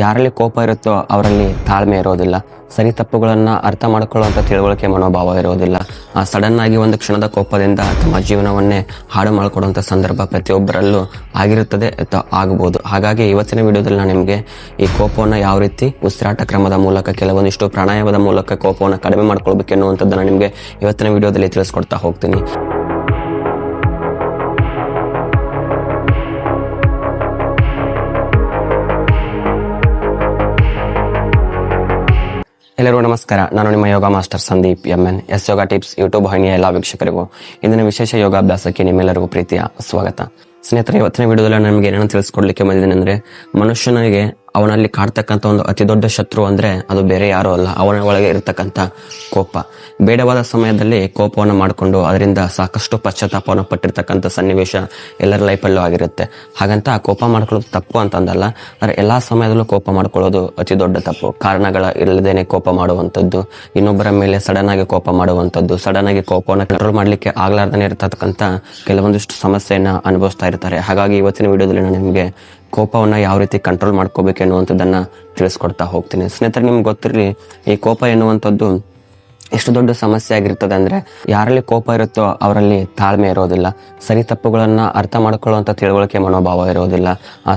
ಯಾರಲ್ಲಿ ಕೋಪ ಇರುತ್ತೋ ಅವರಲ್ಲಿ ತಾಳ್ಮೆ ಇರೋದಿಲ್ಲ. ಸರಿ ತಪ್ಪುಗಳನ್ನು ಅರ್ಥ ಮಾಡಿಕೊಳ್ಳುವಂಥ ತಿಳುವಳಿಕೆ ಮನೋಭಾವ ಇರೋದಿಲ್ಲ. ಸಡನ್ ಆಗಿ ಒಂದು ಕ್ಷಣದ ಕೋಪದಿಂದ ತಮ್ಮ ಜೀವನವನ್ನೇ ಹಾಳು ಮಾಡಿಕೊಡುವಂಥ ಸಂದರ್ಭ ಪ್ರತಿಯೊಬ್ಬರಲ್ಲೂ ಆಗಿರುತ್ತದೆ ಅಥವಾ ಆಗಬಹುದು. ಹಾಗಾಗಿ ಇವತ್ತಿನ ವಿಡಿಯೋದಲ್ಲಿ ನಾನು ನಿಮಗೆ ಈ ಕೋಪವನ್ನು ಯಾವ ರೀತಿ ಉಸಿರಾಟ ಕ್ರಮದ ಮೂಲಕ ಕೆಲವೊಂದಿಷ್ಟು ಪ್ರಾಣಾಯಾಮದ ಮೂಲಕ ಕೋಪವನ್ನು ಕಡಿಮೆ ಮಾಡ್ಕೊಳ್ಬೇಕು ಎನ್ನುವಂಥದ್ದನ್ನು ನಿಮಗೆ ಇವತ್ತಿನ ವಿಡಿಯೋದಲ್ಲಿ ತಿಳಿಸ್ಕೊಡ್ತಾ ಹೋಗ್ತೀನಿ. ಎಲ್ಲರಿಗೂ ನಮಸ್ಕಾರ. ನಾನು ನಿಮ್ಮ ಯೋಗ ಮಾಸ್ಟರ್ ಸಂದೀಪ್ MN ಎಸ್ ಯೋಗ ಟಿಪ್ಸ್ ಯೂಟ್ಯೂಬ್ ವಾಹಿನಿಯ ಎಲ್ಲ ವೀಕ್ಷಕರಿಗೂ ಇಂದಿನ ವಿಶೇಷ ಯೋಗಾಭ್ಯಾಸಕ್ಕೆ ನಿಮ್ಮೆಲ್ಲರಿಗೂ ಪ್ರೀತಿಯ ಸ್ವಾಗತ. ಸ್ನೇಹಿತರೆ, ಇವತ್ತಿನ ವಿಡಿಯೋದಲ್ಲಿ ನಮಗೆ ಏನೇನು ತಿಳಿಸ್ಕೊಡ್ಲಿಕ್ಕೆ ಬಂದಿದ್ದೇನೆ ಅಂದರೆ, ಮನುಷ್ಯನಿಗೆ ಅವನಲ್ಲಿ ಕಾಡ್ತಕ್ಕಂಥ ಒಂದು ಅತಿ ದೊಡ್ಡ ಶತ್ರು ಅಂದರೆ ಅದು ಬೇರೆ ಯಾರೂ ಅಲ್ಲ, ಅವನ ಒಳಗೆ ಇರತಕ್ಕಂಥ ಕೋಪ. ಬೇಡವಾದ ಸಮಯದಲ್ಲಿ ಕೋಪವನ್ನು ಮಾಡಿಕೊಂಡು ಅದರಿಂದ ಸಾಕಷ್ಟು ಪಶ್ಚಾತ್ತಾಪವನ್ನು ಪಟ್ಟಿರ್ತಕ್ಕಂಥ ಸನ್ನಿವೇಶ ಎಲ್ಲರ ಲೈಫಲ್ಲೂ ಆಗಿರುತ್ತೆ. ಹಾಗಂತ ಕೋಪ ಮಾಡ್ಕೊಳ್ಳೋದು ತಪ್ಪು ಅಂತಂದಲ್ಲ, ಆದರೆ ಎಲ್ಲ ಸಮಯದಲ್ಲೂ ಕೋಪ ಮಾಡ್ಕೊಳ್ಳೋದು ಅತಿ ದೊಡ್ಡ ತಪ್ಪು. ಕಾರಣಗಳ ಇಲ್ಲದೇನೆ ಕೋಪ ಮಾಡುವಂಥದ್ದು, ಇನ್ನೊಬ್ಬರ ಮೇಲೆ ಸಡನ್ ಆಗಿ ಕೋಪ ಮಾಡುವಂಥದ್ದು, ಸಡನ್ ಆಗಿ ಕೋಪವನ್ನು ಕಂಟ್ರೋಲ್ ಮಾಡಲಿಕ್ಕೆ ಆಗ್ಲಾರ್ದೇ ಇರತಕ್ಕಂಥ ಕೆಲವೊಂದಿಷ್ಟು ಸಮಸ್ಯೆಯನ್ನು ಅನುಭವಿಸ್ತಾ ಇರ್ತಾರೆ. ಹಾಗಾಗಿ ಇವತ್ತಿನ ವಿಡಿಯೋದಲ್ಲಿ ನಾನು ನಿಮಗೆ ಕೋಪವನ್ನು ಯಾವ ರೀತಿ ಕಂಟ್ರೋಲ್ ಮಾಡ್ಕೋಬೇಕು ಎನ್ನುವಂಥದ್ದನ್ನು ತಿಳಿಸ್ಕೊಡ್ತಾ ಹೋಗ್ತೀನಿ. ಸ್ನೇಹಿತರೆ, ನಿಮ್ಗೆ ಗೊತ್ತಿರಲಿ, ಈ ಕೋಪ ಎನ್ನುವಂಥದ್ದು ಎಷ್ಟು ದೊಡ್ಡ ಸಮಸ್ಯೆ ಆಗಿರ್ತದೆ ಅಂದರೆ, ಯಾರಲ್ಲಿ ಕೋಪ ಇರುತ್ತೋ ಅವರಲ್ಲಿ ತಾಳ್ಮೆ ಇರೋದಿಲ್ಲ. ಸರಿ ತಪ್ಪುಗಳನ್ನು ಅರ್ಥ ಮಾಡಿಕೊಳ್ಳುವಂಥ ತಿಳುವಳಿಕೆ ಮನೋಭಾವ ಇರೋದಿಲ್ಲ.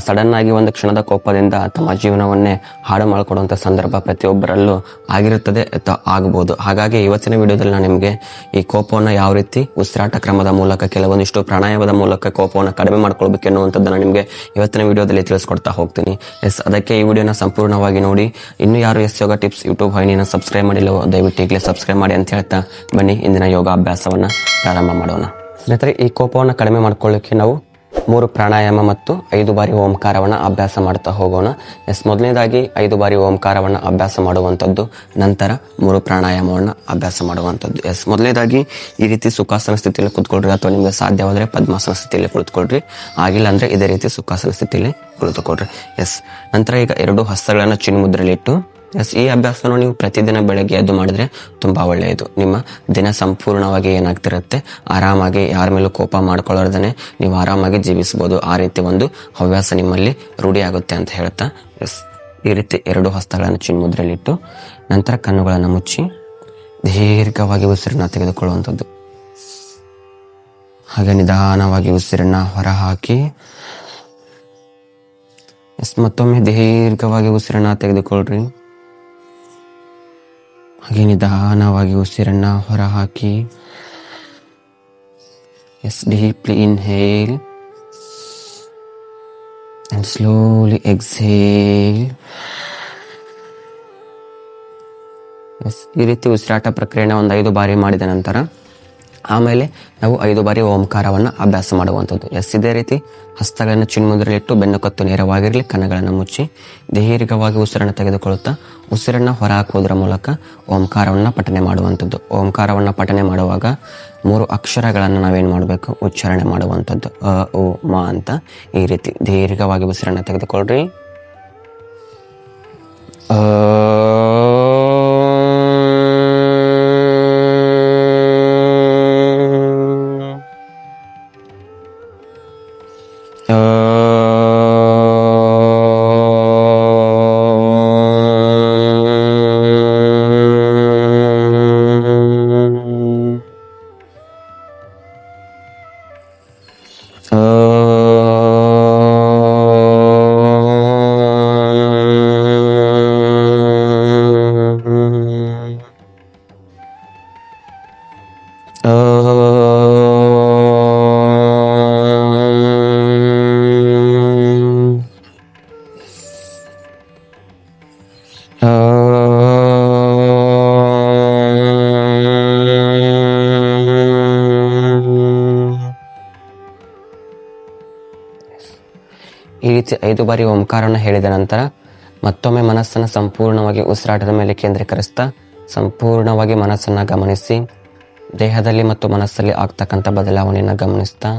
ಸಡನ್ ಆಗಿ ಒಂದು ಕ್ಷಣದ ಕೋಪದಿಂದ ತಮ್ಮ ಜೀವನವನ್ನೇ ಹಾಳು ಮಾಡಿಕೊಡುವಂಥ ಸಂದರ್ಭ ಪ್ರತಿಯೊಬ್ಬರಲ್ಲೂ ಆಗಿರುತ್ತದೆ ಅಥವಾ ಆಗಬಹುದು. ಹಾಗಾಗಿ ಇವತ್ತಿನ ವಿಡಿಯೋದಲ್ಲಿ ನಾನು ನಿಮಗೆ ಈ ಕೋಪವನ್ನು ಯಾವ ರೀತಿ ಉಸಿರಾಟ ಕ್ರಮದ ಮೂಲಕ ಕೆಲವೊಂದಿಷ್ಟು ಪ್ರಾಣಾಯಾಮದ ಮೂಲಕ ಕೋಪವನ್ನು ಕಡಿಮೆ ಮಾಡ್ಕೊಳ್ಬೇಕು ಎನ್ನುವಂಥದ್ದನ್ನು ನಿಮಗೆ ಇವತ್ತಿನ ವಿಡಿಯೋದಲ್ಲಿ ತಿಳಿಸ್ಕೊಡ್ತಾ ಹೋಗ್ತೀನಿ. ಅದಕ್ಕೆ ಈ ವಿಡಿಯೋನ ಸಂಪೂರ್ಣವಾಗಿ ನೋಡಿ. ಇನ್ನು ಯಾರು ಎಸ್ ಯೋಗ ಟಿಪ್ಸ್ ಯೂಟ್ಯೂಬ್ ವಾಹಿನಿಯನ್ನು ಸಬ್ಸ್ಕ್ರೈಬ್ ಮಾಡಿಲ್ಲವೋ ದಯವಿಟ್ಟು ಈಗಲೇ ಸಬ್ಸ್ಕ್ರೈಬ್ ಮಾಡಿ ಅಂತ ಹೇಳ್ತಾ ಬನ್ನಿ ಇಂದಿನ ಯೋಗಾಭ್ಯಾಸವನ್ನು ಪ್ರಾರಂಭ ಮಾಡೋಣ. ಸ್ನೇಹಿತರೆ, ಈ ಕೋಪವನ್ನು ಕಡಿಮೆ ಮಾಡ್ಕೊಳ್ಳಿಕ್ಕೆ ನಾವು 3 ಪ್ರಾಣಾಯಾಮ ಮತ್ತು 5 ಬಾರಿ ಓಂಕಾರವನ್ನು ಅಭ್ಯಾಸ ಮಾಡ್ತಾ ಹೋಗೋಣ. ಮೊದಲನೇದಾಗಿ 5 ಬಾರಿ ಓಂಕಾರವನ್ನು ಅಭ್ಯಾಸ ಮಾಡುವಂಥದ್ದು, ನಂತರ 3 ಪ್ರಾಣಾಯಾಮವನ್ನು ಅಭ್ಯಾಸ ಮಾಡುವಂಥದ್ದು. ಮೊದಲನೇದಾಗಿ ಈ ರೀತಿ ಸುಖಾಸನ ಸ್ಥಿತಿಯಲ್ಲಿ ಕುತ್ಕೊಳ್ರಿ, ಅಥವಾ ನಿಮಗೆ ಸಾಧ್ಯವಾದರೆ ಪದ್ಮಾಸನ ಸ್ಥಿತಿಯಲ್ಲಿ ಕುಳಿತುಕೊಳ್ರಿ. ಆಗಿಲ್ಲ ಅಂದರೆ ಇದೇ ರೀತಿ ಸುಖಾಸನ ಸ್ಥಿತಿಯಲ್ಲಿ ಕುಳಿತುಕೊಳ್ರಿ. ನಂತರ ಈಗ 2 ಹಸ್ತಗಳನ್ನು ಚಿನ್ಮುದ್ರೆಯಲ್ಲಿಟ್ಟು ಈ ಅಭ್ಯಾಸವನ್ನು ನೀವು ಪ್ರತಿದಿನ ಬೆಳಗ್ಗೆ ಎದ್ದು ಮಾಡಿದ್ರೆ ತುಂಬ ಒಳ್ಳೆಯದು. ನಿಮ್ಮ ದಿನ ಸಂಪೂರ್ಣವಾಗಿ ಏನಾಗ್ತಿರುತ್ತೆ, ಆರಾಮಾಗಿ ಯಾರ ಮೇಲೂ ಕೋಪ ಮಾಡ್ಕೊಳ್ಳೋರ್ದೇ ನೀವು ಆರಾಮಾಗಿ ಜೀವಿಸ್ಬೋದು. ಆ ರೀತಿ ಒಂದು ಹವ್ಯಾಸ ನಿಮ್ಮಲ್ಲಿ ರೂಢಿ ಆಗುತ್ತೆ ಅಂತ ಹೇಳ್ತಾ ಈ ರೀತಿ 2 ಹಸ್ತಗಳನ್ನು ಚಿನ್ಮುದ್ರೆಯಲ್ಲಿಟ್ಟು ನಂತರ ಕಣ್ಣುಗಳನ್ನು ಮುಚ್ಚಿ ದೀರ್ಘವಾಗಿ ಉಸಿರನ್ನ ತೆಗೆದುಕೊಳ್ಳುವಂಥದ್ದು. ಹಾಗೆ ನಿಧಾನವಾಗಿ ಉಸಿರನ್ನ ಹೊರ ಹಾಕಿ ಮತ್ತೊಮ್ಮೆ ದೀರ್ಘವಾಗಿ ಉಸಿರನ್ನ ತೆಗೆದುಕೊಳ್ಳ್ರಿ. ಹಾಗೆ ನಿಧಾನವಾಗಿ ಉಸಿರನ್ನ ಹೊರ ಹಾಕಿ. Deeply inhale and slowly exhale. ಈ ರೀತಿ ಉಸಿರಾಟ ಪ್ರಕ್ರಿಯೆನ ಒಂದು 5 ಬಾರಿ ಮಾಡಿದ ನಂತರ ಆಮೇಲೆ ನಾವು 5 ಬಾರಿ ಓಂಕಾರವನ್ನು ಅಭ್ಯಾಸ ಮಾಡುವಂಥದ್ದು. ಇದೇ ರೀತಿ ಹಸ್ತಗಳನ್ನು ಚಿನ್ಮುದ್ರೆಯಲ್ಲಿಟ್ಟು ಬೆನ್ನು ಕತ್ತು ನೇರವಾಗಿರಲಿ, ಕಣ್ಣುಗಳನ್ನು ಮುಚ್ಚಿ ದೀರ್ಘವಾಗಿ ಉಸಿರನ್ನು ತೆಗೆದುಕೊಳ್ಳುತ್ತಾ ಉಸಿರನ್ನು ಹೊರ ಹಾಕುವುದರ ಮೂಲಕ ಓಂಕಾರವನ್ನು ಪಠನೆ ಮಾಡುವಂಥದ್ದು. ಓಂಕಾರವನ್ನು ಪಠನೆ ಮಾಡುವಾಗ 3 ಅಕ್ಷರಗಳನ್ನು ನಾವೇನು ಮಾಡಬೇಕು, ಉಚ್ಚಾರಣೆ ಮಾಡುವಂಥದ್ದು. ಅ ಉ ಮ ಅಂತ ಈ ರೀತಿ ದೀರ್ಘವಾಗಿ ಉಸಿರನ್ನು ತೆಗೆದುಕೊಳ್ಳ್ರಿ. ಈ ರೀತಿ 5 ಬಾರಿ ಓಂಕಾರವನ್ನು ಹೇಳಿದ ನಂತರ ಮತ್ತೊಮ್ಮೆ ಮನಸ್ಸನ್ನು ಸಂಪೂರ್ಣವಾಗಿ ಉಸಿರಾಟದ ಮೇಲೆ ಕೇಂದ್ರೀಕರಿಸ್ತಾ ಸಂಪೂರ್ಣವಾಗಿ ಮನಸ್ಸನ್ನು ಗಮನಿಸಿ ದೇಹದಲ್ಲಿ ಮತ್ತು ಮನಸ್ಸಲ್ಲಿ ಆಗ್ತಕ್ಕಂಥ ಬದಲಾವಣೆಯನ್ನು ಗಮನಿಸ್ತಾ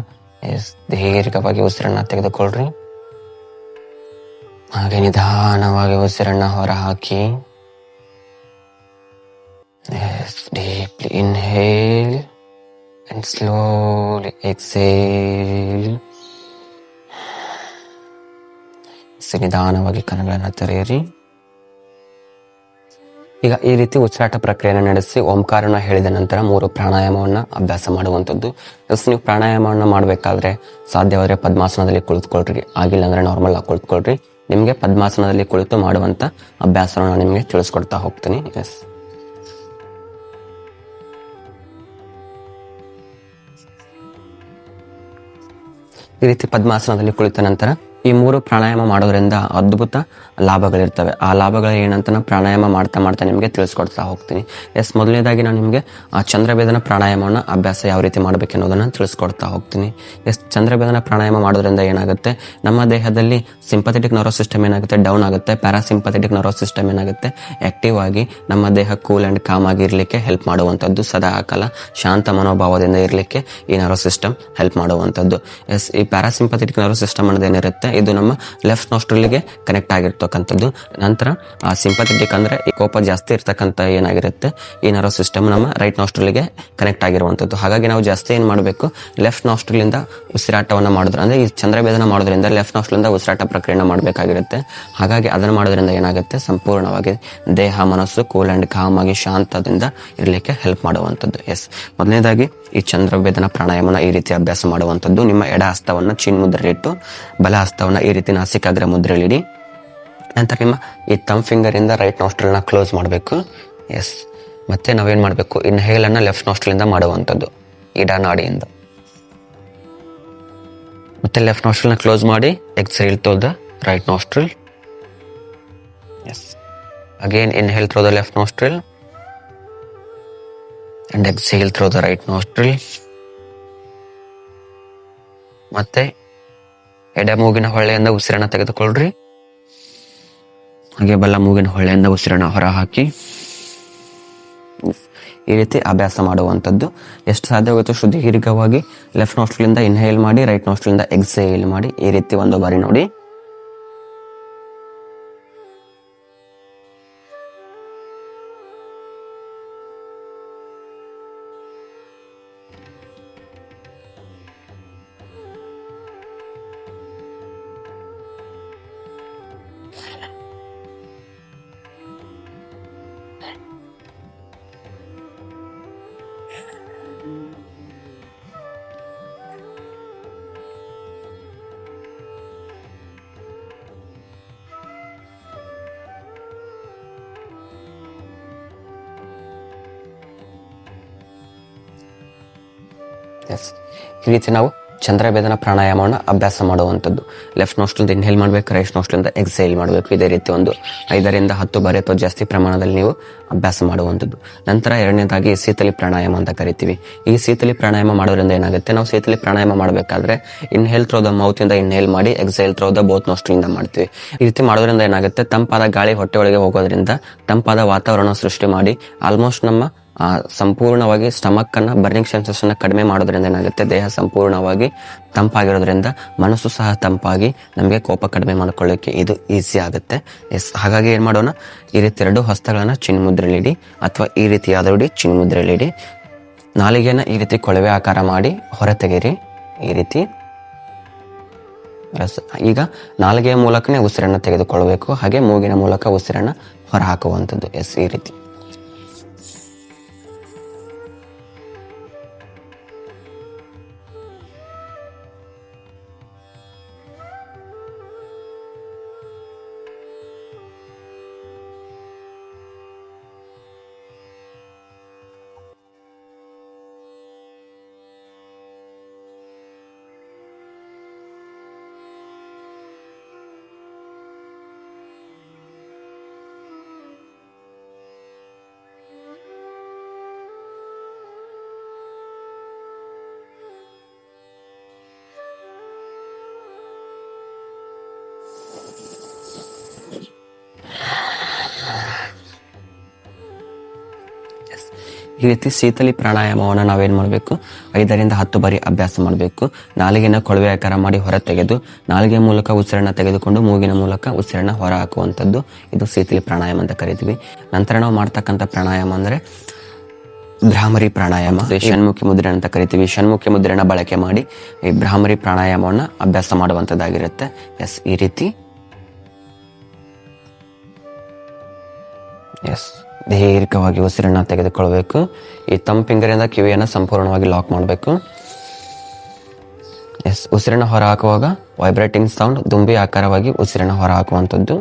ದೀರ್ಘವಾಗಿ ಉಸಿರನ್ನ ತೆಗೆದುಕೊಳ್ಳ್ರಿ. ಹಾಗೆ ನಿಧಾನವಾಗಿ ಉಸಿರನ್ನ ಹೊರ ಹಾಕಿ. Deeply inhale and slowly exhale. ನಿಧಾನವಾಗಿ ಕಣ್ಣುಗಳನ್ನು ತೆರೆಯಿರಿ. ಈಗ ಈ ರೀತಿ ಉಸಿರಾಟ ಪ್ರಕ್ರಿಯೆಯನ್ನು ನಡೆಸಿ ಓಂಕಾರನ ಹೇಳಿದ ನಂತರ 3 ಪ್ರಾಣಾಯಾಮವನ್ನು ಅಭ್ಯಾಸ ಮಾಡುವಂಥದ್ದು. ನೀವು ಪ್ರಾಣಾಯಾಮವನ್ನು ಮಾಡಬೇಕಾದ್ರೆ ಸಾಧ್ಯವಾದರೆ ಪದ್ಮಾಸನದಲ್ಲಿ ಕುಳಿತುಕೊಳ್ರಿ, ಆಗಿಲ್ಲ ಅಂದ್ರೆ ನಾರ್ಮಲ್ ಆಗಿ ಕುಳಿತುಕೊಳ್ರಿ. ನಿಮಗೆ ಪದ್ಮಾಸನದಲ್ಲಿ ಕುಳಿತು ಮಾಡುವಂಥ ಅಭ್ಯಾಸವನ್ನು ನಾನು ನಿಮಗೆ ತಿಳಿಸ್ಕೊಡ್ತಾ ಹೋಗ್ತೀನಿ. ಎಸ್, ಈ ರೀತಿ ಪದ್ಮಾಸನದಲ್ಲಿ ಕುಳಿತ ನಂತರ ಈ 3 ಪ್ರಾಣಾಯಾಮ ಮಾಡೋದ್ರಿಂದ ಅದ್ಭುತ ಲಾಭಗಳಿರ್ತವೆ. ಆ ಲಾಭಗಳು ಏನಂತ ನಾನು ಪ್ರಾಣಾಯಾಮ ಮಾಡ್ತಾ ನಿಮಗೆ ತಿಳಿಸ್ಕೊಡ್ತಾ ಹೋಗ್ತೀನಿ. ಎಸ್, ಮೊದಲನೇದಾಗಿ ನಾನು ನಿಮಗೆ ಆ ಚಂದ್ರಭೇದನ ಪ್ರಾಣಾಯಾಮವನ್ನು ಅಭ್ಯಾಸ ಯಾವ ರೀತಿ ಮಾಡಬೇಕೆನ್ನೋದನ್ನು ತಿಳಿಸ್ಕೊಡ್ತಾ ಹೋಗ್ತೀನಿ. ಎಸ್, ಚಂದ್ರಭೇದನ ಪ್ರಾಣಾಯಾಮ ಮಾಡೋದ್ರಿಂದ ಏನಾಗುತ್ತೆ, ನಮ್ಮ ದೇಹದಲ್ಲಿ ಸಿಂಪಥೆಟಿಕ್ ನರ್ವಸ್ ಸಿಸ್ಟಮ್ ಏನಾಗುತ್ತೆ ಡೌನ್ ಆಗುತ್ತೆ, ಪ್ಯಾರಾಸಿಂಪಥೆಟಿಕ್ ನರ್ವಸ್ ಸಿಸ್ಟಮ್ ಏನಾಗುತ್ತೆ ಆಕ್ಟಿವ್ ಆಗಿ ನಮ್ಮ ದೇಹ ಕೂಲ್ ಆ್ಯಂಡ್ ಕಾಮ್ ಆಗಿ ಇರಲಿಕ್ಕೆ ಹೆಲ್ಪ್ ಮಾಡುವಂಥದ್ದು. ಸದಾ ಕಾಲ ಶಾಂತ ಮನೋಭಾವದಿಂದ ಇರಲಿಕ್ಕೆ ಈ ನರ್ವಸ್ ಸಿಸ್ಟಮ್ ಹೆಲ್ಪ್ ಮಾಡುವಂಥದ್ದು. ಎಸ್, ಈ ಪ್ಯಾರಾಸಿಂಪಥೆಟಿಕ್ ನರ್ವಸ್ ಸಿಸ್ಟಮ್ ಅನ್ನೋದೇನಿರುತ್ತೆ ಇದು ನಮ್ಮ ಲೆಫ್ಟ್ ನಾಸ್ಟ್ರಲ್ಗೆ ಕನೆಕ್ಟ್ ಆಗಿರ್ತಕ್ಕಂಥದ್ದು. ನಂತರ ಆ ಸಿಂಪಥೆಟಿಕ್ ಅಂದ್ರೆ ಈ ಕೋಪ ಜಾಸ್ತಿ ಇರ್ತಕ್ಕಂಥ ಏನಾಗಿರುತ್ತೆ ಈ ನರ್ವಸ್ ಸಿಸ್ಟಮ್ ನಮ್ಮ ರೈಟ್ ನಾಸ್ಟ್ರಲ್ಗೆ ಕನೆಕ್ಟ್ ಆಗಿರುವಂಥದ್ದು. ಹಾಗಾಗಿ ನಾವು ಜಾಸ್ತಿ ಏನು ಮಾಡಬೇಕು, ಲೆಫ್ಟ್ ನಾಸ್ಟ್ರಲಿಂದ ಉಸಿರಾಟವನ್ನು ಮಾಡಿದ್ರೆ ಅಂದ್ರೆ ಈ ಚಂದ್ರಭೇದನ ಮಾಡೋದ್ರಿಂದ ಲೆಫ್ಟ್ ನಾಸ್ಟ್ರಲಿಂದ ಉಸಿರಾಟ ಪ್ರಕ್ರಿಯೆನ ಮಾಡಬೇಕಾಗಿರುತ್ತೆ. ಹಾಗಾಗಿ ಅದನ್ನು ಮಾಡೋದ್ರಿಂದ ಏನಾಗುತ್ತೆ, ಸಂಪೂರ್ಣವಾಗಿ ದೇಹ ಮನಸ್ಸು ಕೂಲ್ ಆ್ಯಂಡ್ ಕಾಮ್ ಆಗಿ ಶಾಂತದಿಂದ ಇರಲಿಕ್ಕೆ ಹೆಲ್ಪ್ ಮಾಡುವಂಥದ್ದು. ಎಸ್, ಮೊದಲನೇದಾಗಿ ಈ ಚಂದ್ರಭೇದನ ಪ್ರಾಣಾಯಾಮನ ಈ ರೀತಿ ಅಭ್ಯಾಸ ಮಾಡುವಂಥದ್ದು. ನಿಮ್ಮ ಎಡ ಹಸ್ತವನ್ನು ಚಿನ್ ಮುದ್ರೆಲಿಟ್ಟು ಬಲ ಹಸ್ತವನ್ನು ಈ ರೀತಿ ನಾಸಿಕಾಗ್ರ ಮುದ್ರೆಲಿಡಿ. ನಂತರ ನಿಮ್ಮ ಈ ಥಂಬ್ ಫಿಂಗರ್ ಇಂದ ರೈಟ್ ನಾಸ್ಟ್ರಲ್ನ ಕ್ಲೋಸ್ ಮಾಡಬೇಕು. ಎಸ್, ಮತ್ತೆ ನಾವೇನು ಮಾಡಬೇಕು, ಇನ್ಹೇಲ್ ಅನ್ನ ಲೆಫ್ಟ್ ನಾಸ್ಟ್ರಲಿಂದ ಮಾಡುವಂಥದ್ದು ಇಡ ನಾಡಿಯಿಂದ. ಮತ್ತೆ ಲೆಫ್ಟ್ ನಾಸ್ಟ್ರಲ್ನ ಕ್ಲೋಸ್ ಮಾಡಿ exhale through the right nostril. Yes, again inhale through the left nostril and exhale through the right nostril. ಮತ್ತೆ ಎಡ ಮೂಗಿನ ಹೊಳ್ಳೆಯಿಂದ ಉಸಿರನ್ನ ತೆಗೆದುಕೊಳ್ಳ್ರಿ. ಹಾಗೆ ಬಲ ಮೂಗಿನ ಹೊಳ್ಳೆಯಿಂದ ಉಸಿರನ್ನ ಹೊರ ಹಾಕಿ. ಈ ರೀತಿ ಅಭ್ಯಾಸ ಮಾಡುವಂಥದ್ದು. ಎಷ್ಟು ಸಾಧ್ಯವಾಗುತ್ತೋ ಅಷ್ಟು ದೀರ್ಘವಾಗಿ ಲೆಫ್ಟ್ ನಾಸ್ಟ್ರಲಿಂದ ಇನ್ಹೇಲ್ ಮಾಡಿ, ರೈಟ್ ನಾಸ್ಟ್ರಲಿಂದ ಎಕ್ಸೇಲ್ ಮಾಡಿ. ಈ ರೀತಿ ಒಂದು ಬಾರಿ ನೋಡಿ. ಎಸ್, ಈ ರೀತಿ ನಾವು ಚಂದ್ರಭೇದನ ಪ್ರಾಣಾಯಾಮವನ್ನು ಅಭ್ಯಾಸ ಮಾಡುವಂಥದ್ದು. ಲೆಫ್ಟ್ ನಾಸ್ಟ್ರಲಿಂದ ಇನ್ಹೇಲ್ ಮಾಡಬೇಕು, ರೈಟ್ ನಾಸ್ಟ್ರಲಿಂದ ಎಕ್ಸೇಲ್ ಮಾಡಬೇಕು. ಇದೇ ರೀತಿ ಒಂದು 5 ರಿಂದ 10 ಬಾರಿ ಅಥವಾ ಜಾಸ್ತಿ ಪ್ರಮಾಣದಲ್ಲಿ ನೀವು ಅಭ್ಯಾಸ ಮಾಡುವಂಥದ್ದು. ನಂತರ ಎರಡನೇದಾಗಿ ಶೀತಲಿ ಪ್ರಾಣಾಯಾಮ ಅಂತ ಕರಿತೀವಿ. ಈ ಶೀತಲಿ ಪ್ರಾಣಾಯಾಮ ಮಾಡೋದ್ರಿಂದ ಏನಾಗುತ್ತೆ, ನಾವು ಶೀತಲಿ ಪ್ರಾಣಾಯಾಮ ಮಾಡಬೇಕಾದ್ರೆ ಇನ್ಹೇಲ್ ಥ್ರೂ ದ ಮೌತ್ ಇಂದ ಇನ್ಹೇಲ್ ಮಾಡಿ, ಎಕ್ಸೇಲ್ ಥ್ರೂ ದ ಬೋತ್ ನಾಸ್ಟ್ರಲಿಂದ ಮಾಡ್ತೀವಿ. ಈ ರೀತಿ ಮಾಡೋದ್ರಿಂದ ಏನಾಗುತ್ತೆ, ತಂಪಾದ ಗಾಳಿ ಹೊಟ್ಟೆ ಒಳಗೆ ಹೋಗೋದ್ರಿಂದ ತಂಪಾದ ವಾತಾವರಣ ಸೃಷ್ಟಿ ಮಾಡಿ ಆಲ್ಮೋಸ್ಟ್ ನಮ್ಮ ಸಂಪೂರ್ಣವಾಗಿ ಸ್ಟಮಕ್ ಅನ್ನ ಬರ್ನಿಂಗ್ ಸೆನ್ಸೇಷನ್ ಕಡಿಮೆ ಮಾಡೋದ್ರಿಂದ ಏನಾಗುತ್ತೆ, ದೇಹ ಸಂಪೂರ್ಣವಾಗಿ ತಂಪಾಗಿರೋದ್ರಿಂದ ಮನಸ್ಸು ಸಹ ತಂಪಾಗಿ ನಮಗೆ ಕೋಪ ಕಡಿಮೆ ಮಾಡ್ಕೊಳ್ಳಿಕ್ಕೆ ಇದು ಈಸಿ ಆಗುತ್ತೆ. ಎಸ್, ಹಾಗಾಗಿ ಏನ್ ಮಾಡೋಣ, ಈ ರೀತಿ 2 ಹಸ್ತಗಳನ್ನ ಚಿನ್ಮುದ್ರೆಲಿಡಿ ಅಥವಾ ಈ ರೀತಿ ಯಾವ್ದು ಚಿನ್ಮುದ್ರೆಲಿಡಿ. ನಾಲಿಗೆನ ಈ ರೀತಿ ಕೊಳವೆ ಆಕಾರ ಮಾಡಿ ಹೊರ ತೆಗೀರಿ. ಈ ರೀತಿ ಈಗ ನಾಲಿಗೆಯ ಮೂಲಕನೇ ಉಸಿರನ್ನ ತೆಗೆದುಕೊಳ್ಳಬೇಕು, ಹಾಗೆ ಮೂಗಿನ ಮೂಲಕ ಉಸಿರನ್ನ ಹೊರ ಹಾಕುವಂಥದ್ದು. ಎಸ್, ಈ ರೀತಿ. ಈ ರೀತಿ ಶೀತಲಿ ಪ್ರಾಣಾಯಾಮವನ್ನು ನಾವೇನ್ ಮಾಡಬೇಕು, 5 ರಿಂದ 10 ಬಾರಿ ಅಭ್ಯಾಸ ಮಾಡಬೇಕು. ನಾಲಿಗೆನ ಕೊಳವೆ ಆಕಾರ ಮಾಡಿ ಹೊರ ತೆಗೆದು ನಾಲಿಗೆ ಮೂಲಕ ಉಸಿರನ್ನ ತೆಗೆದುಕೊಂಡು ಮೂಗಿನ ಮೂಲಕ ಉಸಿರನ್ನ ಹೊರ ಹಾಕುವಂಥದ್ದು. ಇದು ಶೀತಲಿ ಪ್ರಾಣಾಯಾಮ ಅಂತ ಕರಿತೀವಿ. ನಂತರ ನಾವು ಮಾಡ್ತಕ್ಕಂಥ ಪ್ರಾಣಾಯಾಮ ಅಂದ್ರೆ ಭ್ರಾಮರಿ ಪ್ರಾಣಾಯಾಮ, ಷಣ್ಮುಖಿ ಮುದ್ರೆ ಅಂತ ಕರಿತೀವಿ. ಷಣ್ಮುಖಿ ಮುದ್ರೆನ ಬಳಕೆ ಮಾಡಿ ಈ ಭ್ರಾಮರಿ ಪ್ರಾಣಾಯಾಮವನ್ನ ಅಭ್ಯಾಸ ಮಾಡುವಂಥದ್ದಾಗಿರುತ್ತೆ. ಎಸ್, ಈ ರೀತಿ ಎಸ್, ದೀರ್ಘವಾಗಿ ಉಸಿರನ್ನು ತೆಗೆದುಕೊಳ್ಬೇಕು. ಈ ತಮ್ಮ ಫಿಂಗರಿಂದ ಕಿವಿಯನ್ನು ಸಂಪೂರ್ಣವಾಗಿ ಲಾಕ್ ಮಾಡಬೇಕು. ಎಸ್, ಉಸಿರನ್ನು ಹೊರ ಹಾಕುವಾಗ ವೈಬ್ರೇಟಿಂಗ್ ಸೌಂಡ್, ದುಂಬಿ ಆಕಾರವಾಗಿ ಉಸಿರನ್ನು ಹೊರ ಹಾಕುವಂಥದ್ದು.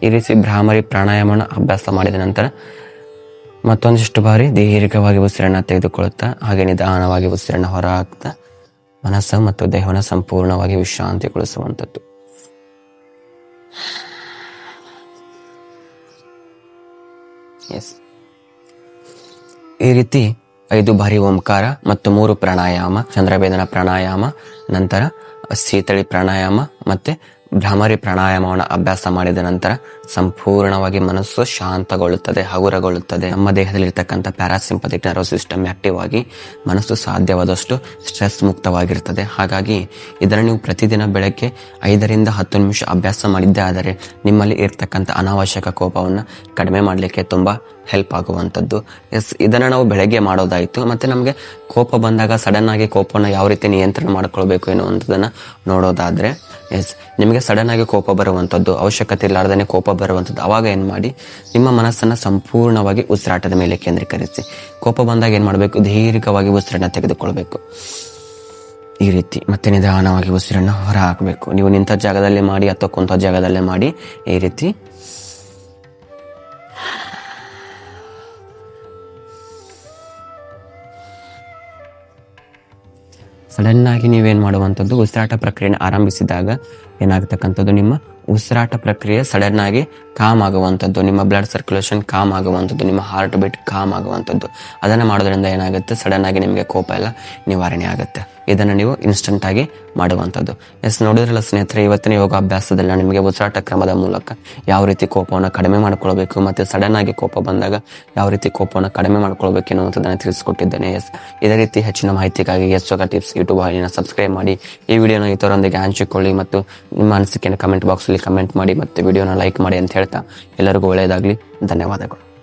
ಈ ರೀತಿ ಭ್ರಾಮರಿ ಪ್ರಾಣಾಯಾಮನ ಅಭ್ಯಾಸ ಮಾಡಿದ ನಂತರ ಮತ್ತೊಂದಿಷ್ಟು ಬಾರಿ ದೀರ್ಘವಾಗಿ ಉಸಿರನ್ನು ತೆಗೆದುಕೊಳ್ಳುತ್ತಾ ಹಾಗೆ ನಿಧಾನವಾಗಿ ಉಸಿರನ್ನು ಹೊರ ಹಾಕ್ತಾ ಮನಸ್ಸು ಮತ್ತು ದೇಹವನ್ನು ಸಂಪೂರ್ಣವಾಗಿ ವಿಶ್ರಾಂತಿಗೊಳಿಸುವಂಥದ್ದು. ಎಸ್, ಈ ರೀತಿ 5 ಬಾರಿ ಓಂಕಾರ ಮತ್ತು 3 ಪ್ರಾಣಾಯಾಮ, ಚಂದ್ರಭೇದನ ಪ್ರಾಣಾಯಾಮ, ನಂತರ ಶೀತಳಿ ಪ್ರಾಣಾಯಾಮ ಮತ್ತೆ ಭ್ರಾಮರಿ ಪ್ರಾಣಾಯಾಮವನ್ನು ಅಭ್ಯಾಸ ಮಾಡಿದ ನಂತರ ಸಂಪೂರ್ಣವಾಗಿ ಮನಸ್ಸು ಶಾಂತಗೊಳ್ಳುತ್ತದೆ, ಹಗುರಗೊಳ್ಳುತ್ತದೆ. ನಮ್ಮ ದೇಹದಲ್ಲಿರ್ತಕ್ಕಂಥ ಪ್ಯಾರಾಸಿಂಪಥಿಕ್ ನರ್ವಸ್ ಸಿಸ್ಟಮ್ ಆಕ್ಟಿವ್ ಆಗಿ ಮನಸ್ಸು ಸಾಧ್ಯವಾದಷ್ಟು ಸ್ಟ್ರೆಸ್ ಮುಕ್ತವಾಗಿರ್ತದೆ. ಹಾಗಾಗಿ ಇದನ್ನು ನೀವು ಪ್ರತಿದಿನ ಬೆಳಗ್ಗೆ 5 ರಿಂದ 10 ನಿಮಿಷ ಅಭ್ಯಾಸ ಮಾಡಿದ್ದೇ ಆದರೆ ನಿಮ್ಮಲ್ಲಿ ಇರ್ತಕ್ಕಂಥ ಅನಾವಶ್ಯಕ ಕೋಪವನ್ನು ಕಡಿಮೆ ಮಾಡಲಿಕ್ಕೆ ತುಂಬ ಹೆಲ್ಪ್ ಆಗುವಂಥದ್ದು. ಎಸ್, ಇದನ್ನು ನಾವು ಬೆಳಗ್ಗೆ ಮಾಡೋದಾಯಿತು. ಮತ್ತು ನಮಗೆ ಕೋಪ ಬಂದಾಗ ಸಡನ್ ಆಗಿ ಕೋಪವನ್ನು ಯಾವ ರೀತಿ ನಿಯಂತ್ರಣ ಮಾಡ್ಕೊಳ್ಬೇಕು ಎನ್ನುವಂಥದ್ದನ್ನು ನೋಡೋದಾದರೆ, ಎಸ್, ನಿಮಗೆ ಸಡನ್ ಆಗಿ ಕೋಪ ಬರುವಂಥದ್ದು, ಅವಶ್ಯಕತೆ ಇಲ್ಲಾರ್ದೇ ಕೋಪ ಬರುವಂಥದ್ದು, ಅವಾಗ ಏನು ಮಾಡಿ ನಿಮ್ಮ ಮನಸ್ಸನ್ನು ಸಂಪೂರ್ಣವಾಗಿ ಉಸಿರಾಟದ ಮೇಲೆ ಕೇಂದ್ರೀಕರಿಸಿ. ಕೋಪ ಬಂದಾಗ ಏನು ಮಾಡಬೇಕು, ದೀರ್ಘವಾಗಿ ಉಸಿರನ್ನು ತೆಗೆದುಕೊಳ್ಬೇಕು ಈ ರೀತಿ. ಮತ್ತೆ ನಿಧಾನವಾಗಿ ಉಸಿರನ್ನು ಹೊರ ಹಾಕಬೇಕು. ನೀವು ನಿಂತ ಜಾಗದಲ್ಲಿ ಮಾಡಿ ಅಥವಾ ಕುಂತ ಜಾಗದಲ್ಲೇ ಮಾಡಿ ಈ ರೀತಿ. ಸಡನ್ ಆಗಿ ನೀವೇನು ಮಾಡುವಂಥದ್ದು, ಉಸಿರಾಟ ಪ್ರಕ್ರಿಯೆಯನ್ನು ಆರಂಭಿಸಿದಾಗ ಏನಾಗತಕ್ಕಂಥದ್ದು, ನಿಮ್ಮ ಉಸಿರಾಟ ಪ್ರಕ್ರಿಯೆ ಸಡನ್ ಆಗಿ ಕಾಮ್ ಆಗುವಂಥದ್ದು, ನಿಮ್ಮ ಬ್ಲಡ್ ಸರ್ಕ್ಯುಲೇಷನ್ ಕಾಮ್ ಆಗುವಂಥದ್ದು, ನಿಮ್ಮ ಹಾರ್ಟ್ ಬೀಟ್ ಕಾಮ್ ಆಗುವಂಥದ್ದು. ಅದನ್ನು ಮಾಡೋದ್ರಿಂದ ಏನಾಗುತ್ತೆ, ಸಡನ್ ಆಗಿ ನಿಮಗೆ ಕೋಪ ಎಲ್ಲ ನಿವಾರಣೆ ಆಗುತ್ತೆ. ಇದನ್ನು ನೀವು ಇನ್ಸ್ಟೆಂಟ್ ಆಗಿ ಮಾಡುವಂಥದ್ದು. ಎಸ್, ನೋಡಿದ್ರಲ್ಲ ಸ್ನೇಹಿತರೆ, ಇವತ್ತಿನ ಯೋಗಾಭ್ಯಾಸದಲ್ಲಿ ನಾನು ನಿಮಗೆ ಉಸಿರಾಟ ಕ್ರಮದ ಮೂಲಕ ಯಾವ ರೀತಿ ಕೋಪವನ್ನು ಕಡಿಮೆ ಮಾಡ್ಕೊಳ್ಬೇಕು ಮತ್ತು ಸಡನ್ ಆಗಿ ಕೋಪ ಬಂದಾಗ ಯಾವ ರೀತಿ ಕೋಪವನ್ನು ಕಡಿಮೆ ಮಾಡ್ಕೊಳ್ಬೇಕು ಎನ್ನುವಂಥದ್ದನ್ನು ತಿಳಿಸ್ಕೊಟ್ಟಿದ್ದೇನೆ. ಎಸ್, ಇದೇ ರೀತಿ ಹೆಚ್ಚಿನ ಮಾಹಿತಿಗಾಗಿ ಎಸ್ ಯೋಗ ಟಿಪ್ಸ್ ಯೂಟ್ಯೂಬ್ ವಾಹಿನಿನ ಸಬ್ಸ್ಕ್ರೈಬ್ ಮಾಡಿ, ಈ ವಿಡಿಯೋನ ಇತರರೊಂದಿಗೆ ಹಂಚಿಕೊಳ್ಳಿ ಮತ್ತು ನಿಮ್ಮ ಅನಿಸಿಕೆಯನ್ನು ಕಮೆಂಟ್ ಬಾಕ್ಸಲ್ಲಿ ಕಮೆಂಟ್ ಮಾಡಿ ಮತ್ತು ವಿಡಿಯೋನ ಲೈಕ್ ಮಾಡಿ ಅಂತ ಹೇಳ್ತಾ ಎಲ್ಲರಿಗೂ ಒಳ್ಳೆಯದಾಗಲಿ. ಧನ್ಯವಾದಗಳು.